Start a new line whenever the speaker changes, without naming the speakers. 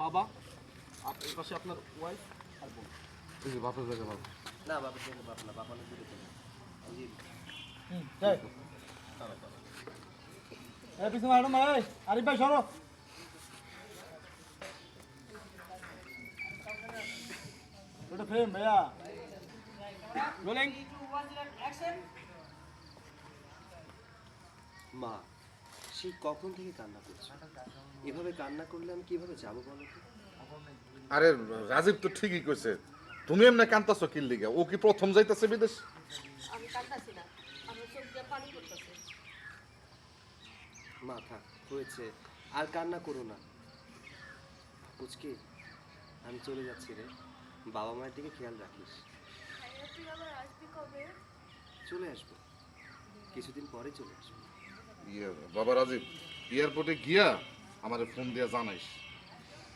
বাবা, এই পাশে আপনার ওয়াইফ আর বোন।
এই যে বাপের জায়গা বাপ।
না বাপের থেকে বাপ না, বাপ অনেক দূরে চলে জি।
পিছনে ম্যাডাম ভাই, আরিফ ভাই সরো। ওটা ফ্রেম ভাইয়া। রোলিং।
মা সে কখন থেকে কান্না করছে, এভাবে কান্না করলে আমি কিভাবে যাবো বলো তো?
আরে রাজীব তো ঠিকই কইছে, তুমি এমনি কান্তাছো কি লিগা? ও কি প্রথম যাইতাছে বিদেশ?
আমি কাঁদতাছি না, আমার চোখ দিয়ে পানি পড়তেছে।
মা থাক, হয়েছে, আর কান্না করো না। পুচকি আমি চলে যাচ্ছি রে, বাবা মায়ের দিকে খেয়াল রাখিস।
তুই আবার আসবি কবে?
চলে আসবো, কিছুদিন পরে চলে আসবো।
বাবা রাজীব, এয়ারপোর্টে গিয়া আমারে ফোন দিয়া জানাইস।